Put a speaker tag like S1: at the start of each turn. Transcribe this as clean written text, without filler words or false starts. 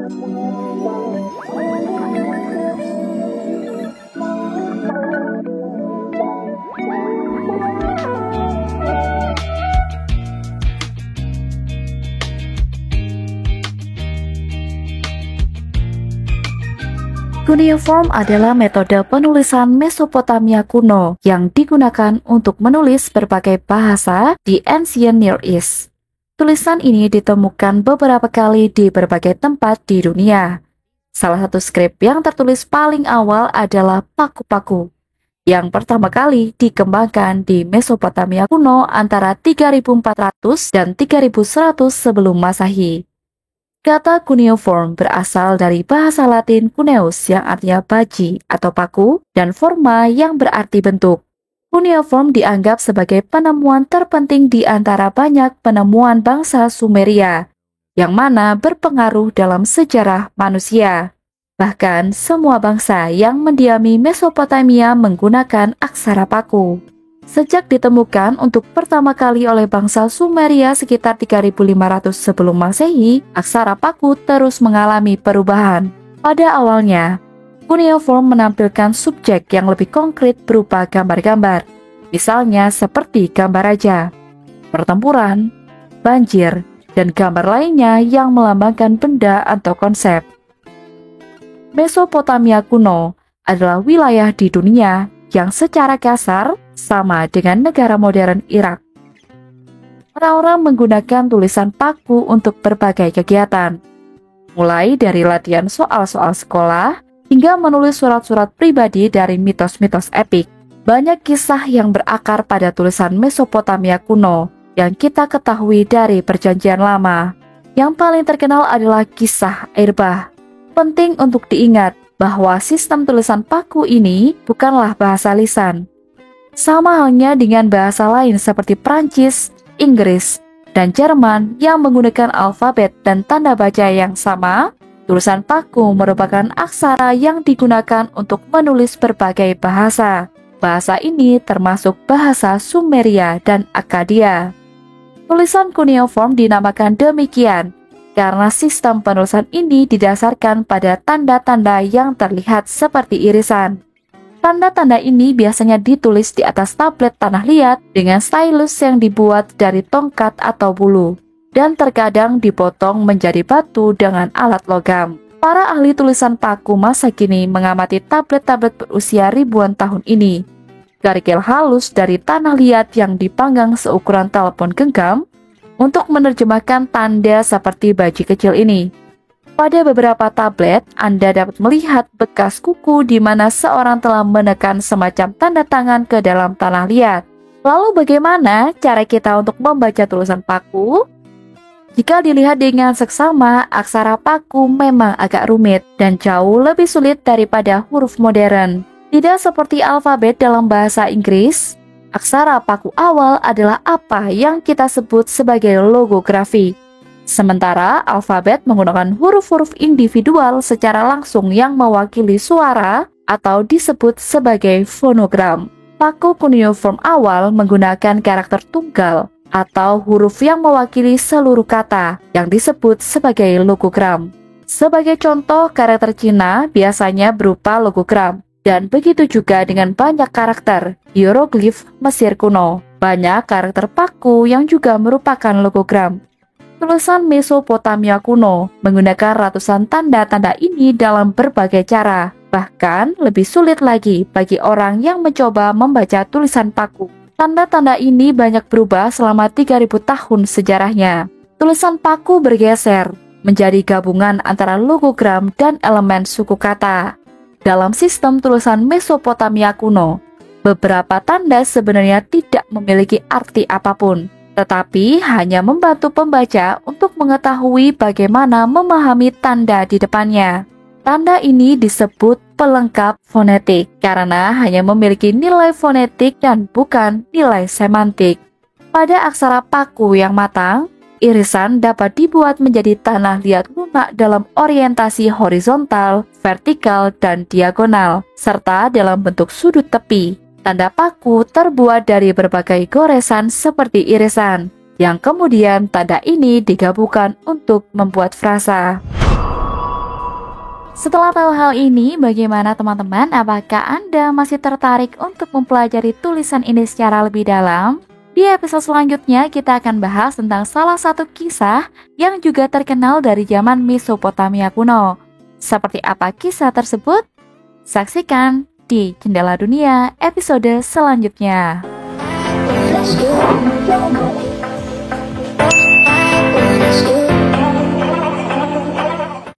S1: Cuneiform adalah metode penulisan Mesopotamia kuno yang digunakan untuk menulis berbagai bahasa di Ancient Near East. Tulisan ini ditemukan beberapa kali di berbagai tempat di dunia. Salah satu skrip yang tertulis paling awal adalah paku-paku, yang pertama kali dikembangkan di Mesopotamia kuno antara 3400 dan 3100 sebelum Masehi. Kata cuneiform berasal dari bahasa Latin cuneus yang artinya baji atau paku dan forma yang berarti bentuk. Cuneiform dianggap sebagai penemuan terpenting di antara banyak penemuan bangsa Sumeria, yang mana berpengaruh dalam sejarah manusia. Bahkan semua bangsa yang mendiami Mesopotamia menggunakan aksara paku. Sejak ditemukan untuk pertama kali oleh bangsa Sumeria sekitar 3500 sebelum Masehi, aksara paku terus mengalami perubahan. Pada awalnya, cuneiform menampilkan subjek yang lebih konkret berupa gambar-gambar, misalnya seperti gambar raja, pertempuran, banjir, dan gambar lainnya yang melambangkan benda atau konsep. Mesopotamia kuno adalah wilayah di dunia yang secara kasar sama dengan negara modern Irak. Orang-orang menggunakan tulisan paku untuk berbagai kegiatan, mulai dari latihan soal-soal sekolah hingga menulis surat-surat pribadi dari mitos-mitos epik. Banyak kisah yang berakar pada tulisan Mesopotamia kuno yang kita ketahui dari Perjanjian Lama. Yang paling terkenal adalah kisah air bah. Penting untuk diingat bahwa sistem tulisan paku ini bukanlah bahasa lisan. Sama halnya dengan bahasa lain seperti Prancis, Inggris, dan Jerman yang menggunakan alfabet dan tanda baca yang sama, tulisan paku merupakan aksara yang digunakan untuk menulis berbagai bahasa. Bahasa ini termasuk bahasa Sumeria dan Akkadia. Tulisan cuneiform dinamakan demikian karena sistem penulisan ini didasarkan pada tanda-tanda yang terlihat seperti irisan. Tanda-tanda ini biasanya ditulis di atas tablet tanah liat dengan stylus yang dibuat dari tongkat atau bulu, dan terkadang dipotong menjadi batu dengan alat logam. Para ahli tulisan paku masa kini mengamati tablet-tablet berusia ribuan tahun ini. Kerikil halus dari tanah liat yang dipanggang seukuran telepon genggam untuk menerjemahkan tanda seperti baji kecil ini. Pada beberapa tablet, Anda dapat melihat bekas kuku di mana seorang telah menekan semacam tanda tangan ke dalam tanah liat. Lalu bagaimana cara kita untuk membaca tulisan paku? Jika dilihat dengan seksama, aksara paku memang agak rumit dan jauh lebih sulit daripada huruf modern. Tidak seperti alfabet dalam bahasa Inggris, aksara paku awal adalah apa yang kita sebut sebagai logografi. Sementara alfabet menggunakan huruf-huruf individual secara langsung yang mewakili suara atau disebut sebagai fonogram. Paku cuneiform awal menggunakan karakter tunggal atau huruf yang mewakili seluruh kata yang disebut sebagai logogram. Sebagai contoh, karakter Cina biasanya berupa logogram, dan begitu juga dengan banyak karakter hieroglif Mesir kuno. Banyak karakter paku yang juga merupakan logogram. Tulisan Mesopotamia kuno menggunakan ratusan tanda-tanda ini dalam berbagai cara. Bahkan lebih sulit lagi bagi orang yang mencoba membaca tulisan paku. Tanda-tanda ini banyak berubah selama 3000 tahun sejarahnya. Tulisan paku bergeser menjadi gabungan antara logogram dan elemen suku kata. Dalam sistem tulisan Mesopotamia kuno, beberapa tanda sebenarnya tidak memiliki arti apapun, tetapi hanya membantu pembaca untuk mengetahui bagaimana memahami tanda di depannya. Tanda ini disebut pelengkap fonetik karena hanya memiliki nilai fonetik dan bukan nilai semantik. Pada aksara paku yang matang, irisan dapat dibuat menjadi tanah liat lunak dalam orientasi horizontal, vertikal, dan diagonal, serta dalam bentuk sudut tepi. Tanda paku terbuat dari berbagai goresan seperti irisan, yang kemudian tanda ini digabungkan untuk membuat frasa. Setelah tahu hal ini, bagaimana teman-teman? Apakah Anda masih tertarik untuk mempelajari tulisan ini secara lebih dalam? Di episode selanjutnya, kita akan bahas tentang salah satu kisah yang juga terkenal dari zaman Mesopotamia kuno. Seperti apa kisah tersebut? Saksikan di Jendela Dunia episode selanjutnya.
S2: Let's go.